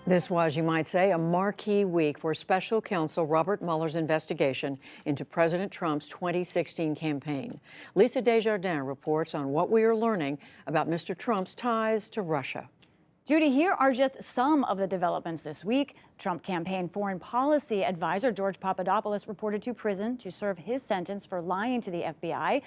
This was, you might say, a marquee week for special counsel Robert Mueller's investigation into President Trump's 2016 campaign. Lisa Desjardins reports on what we are learning about Mr. Trump's ties to Russia. Judy, here are just some of the developments this week. Trump campaign foreign policy advisor George Papadopoulos reported to prison to serve his sentence for lying to the FBI.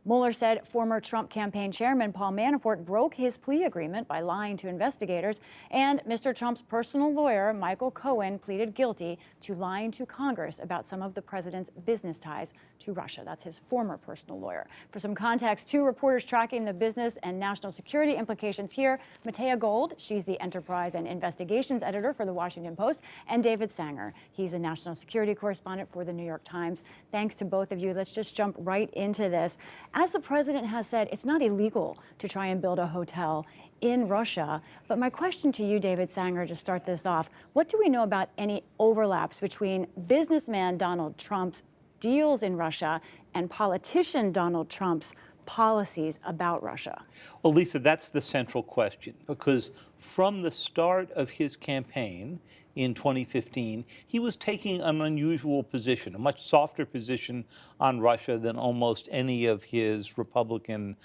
Mueller said former Trump campaign chairman Paul Manafort broke his plea agreement by lying to investigators, and Mr. Trump's personal lawyer, Michael Cohen, pleaded guilty to lying to Congress about some of the president's business ties to Russia. That's his former personal lawyer. For some context, two reporters tracking the business and national security implications here: Matea Gold, she's the enterprise and investigations editor for the Washington Post, and David Sanger. He's a national security correspondent for the New York Times. Thanks to both of you. Let's just jump right into this. As the president has said, it's not illegal to try and build a hotel in Russia. But my question to you, David Sanger, to start this off, what do we know about any overlaps between businessman Donald Trump's deals in Russia and politician Donald Trump's policies about Russia? Well, Lisa, that's the central question, because from the start of his campaign in 2015, he was taking an unusual position, a much softer position on Russia than almost any of his Republican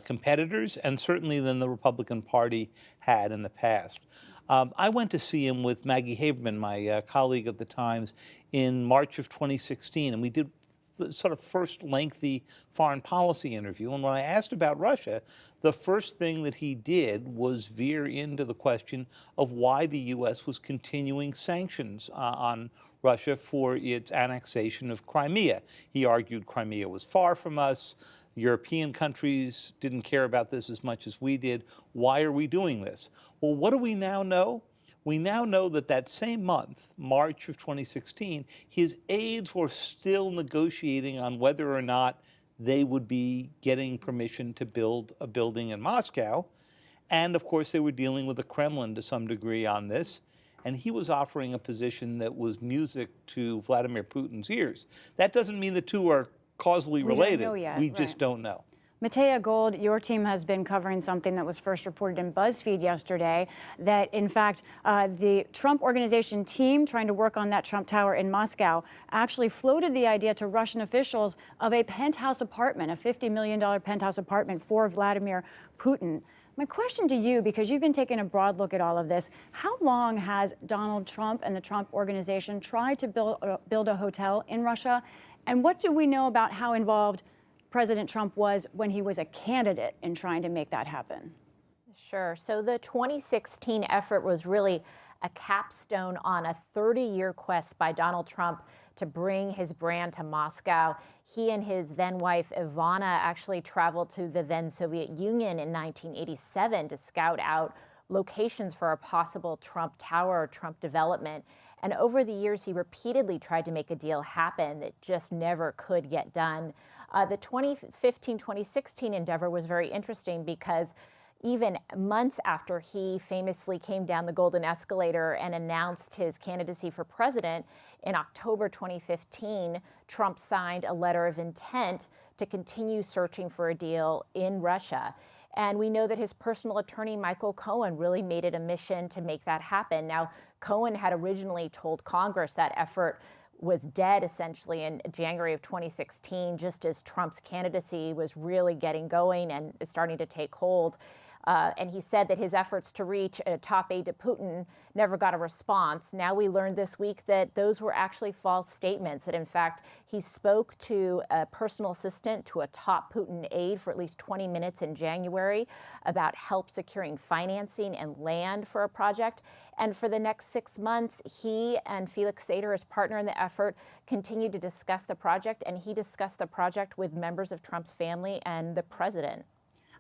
competitors, and certainly than the Republican Party had in the past. I went to see him with Maggie Haberman, my colleague at the Times, in March of 2016, and we did the sort of first lengthy foreign policy interview. And when I asked about Russia, the first thing that he did was veer into the question of why the U.S. was continuing sanctions on Russia for its annexation of Crimea. He argued Crimea was far from us. European countries didn't care about this as much as we did. Why are we doing this? Well, what do we now know? We now know that that same month, March of 2016, his aides were still negotiating on whether or not they would be getting permission to build a building in Moscow. And of course, they were dealing with the Kremlin to some degree on this. And he was offering a position that was music to Vladimir Putin's ears. That doesn't mean the two are causally related. We don't know yet, we just don't know. Matea Gold, your team has been covering something that was first reported in BuzzFeed yesterday, that in fact the Trump Organization team trying to work on that Trump Tower in Moscow actually floated the idea to Russian officials of a penthouse apartment, a $50 million penthouse apartment for Vladimir Putin. My question to you, because you've been taking a broad look at all of this, how long has Donald Trump and the Trump Organization tried to build a hotel in Russia? And what do we know about how involved President Trump was when he was a candidate in trying to make that happen? Sure. So the 2016 effort was really a capstone on a 30-year quest by Donald Trump to bring his brand to Moscow. He and his then-wife Ivana actually traveled to the then Soviet Union in 1987 to scout out locations for a possible Trump Tower or Trump development. And over the years, he repeatedly tried to make a deal happen that just never could get done. The 2015-2016 endeavor was very interesting because even months after he famously came down the golden escalator and announced his candidacy for president, in October 2015, Trump signed a letter of intent to continue searching for a deal in Russia. And we know that his personal attorney, Michael Cohen, really made it a mission to make that happen. Now, Cohen had originally told Congress that effort was dead essentially in January of 2016, just as Trump's candidacy was really getting going and starting to take hold. And he said that his efforts to reach a top aide to Putin never got a response. Now we learned this week that those were actually false statements, that in fact he spoke to a personal assistant to a top Putin aide for at least 20 minutes in January about help securing financing and land for a project. And for the next 6 months, he and Felix Sater, his partner in the effort, continued to discuss the project, and he discussed the project with members of Trump's family and the president.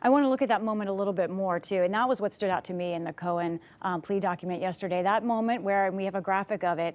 I want to look at that moment a little bit more, too. And that was what stood out to me in the Cohen plea document yesterday. That moment where, and we have a graphic of it,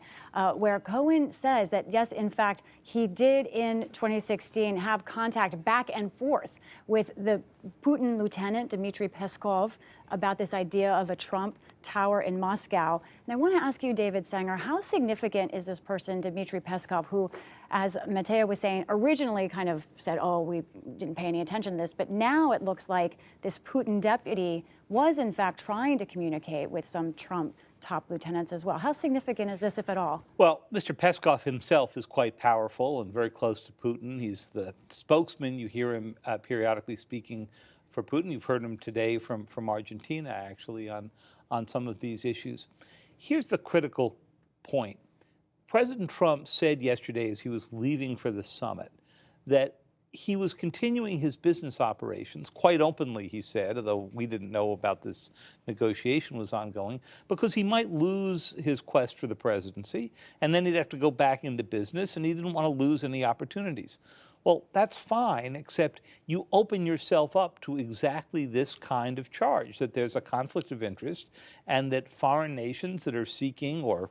where Cohen says that, yes, in fact, he did in 2016 have contact back and forth with the Putin lieutenant, Dmitry Peskov, about this idea of a Trump Tower in Moscow. And I want to ask you, David Sanger, how significant is this person, Dmitry Peskov, who, as Matea was saying, originally kind of said, oh, we didn't pay any attention to this, but now it looks like this Putin deputy was, in fact, trying to communicate with some Trump top lieutenants as well. How significant is this, if at all? Well, Mr. Peskov himself is quite powerful and very close to Putin. He's the spokesman. You hear him periodically speaking for Putin. You've heard him today from Argentina, actually, on some of these issues. Here's the critical point. President Trump said yesterday as he was leaving for the summit that he was continuing his business operations quite openly, he said, although we didn't know about this negotiation was ongoing, because he might lose his quest for the presidency, and then he'd have to go back into business, and he didn't want to lose any opportunities. Well, that's fine, except you open yourself up to exactly this kind of charge, that there's a conflict of interest, and that foreign nations that are seeking, or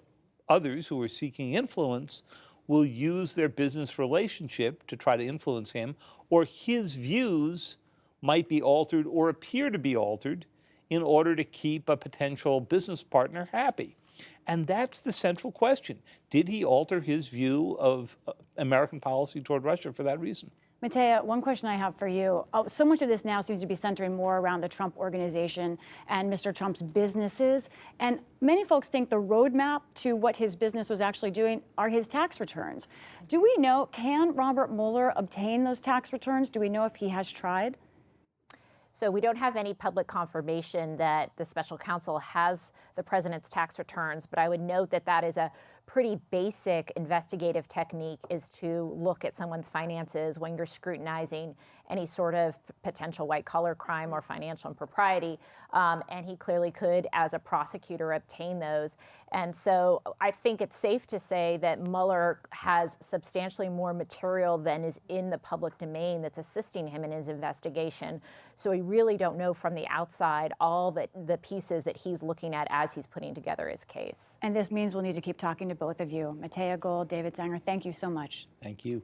others who are seeking influence, will use their business relationship to try to influence him, or his views might be altered or appear to be altered in order to keep a potential business partner happy. And that's the central question. Did he alter his view of American policy toward Russia for that reason? Matea, one question I have for you. So much of this now seems to be centering more around the Trump organization and Mr. Trump's businesses. And many folks think the roadmap to what his business was actually doing are his tax returns. Do we know, can Robert Mueller obtain those tax returns? Do we know if he has tried? So we don't have any public confirmation that the special counsel has the president's tax returns, but I would note that that is a pretty basic investigative technique, is to look at someone's finances when you're scrutinizing any sort of potential white-collar crime or financial impropriety. And he clearly could, as a prosecutor, obtain those. And so I think it's safe to say that Mueller has substantially more material than is in the public domain that's assisting him in his investigation. So we really don't know from the outside all the pieces that he's looking at as he's putting together his case. And this means we'll need to keep talking to both of you. Matea Gold, David Sanger, thank you so much. Thank you.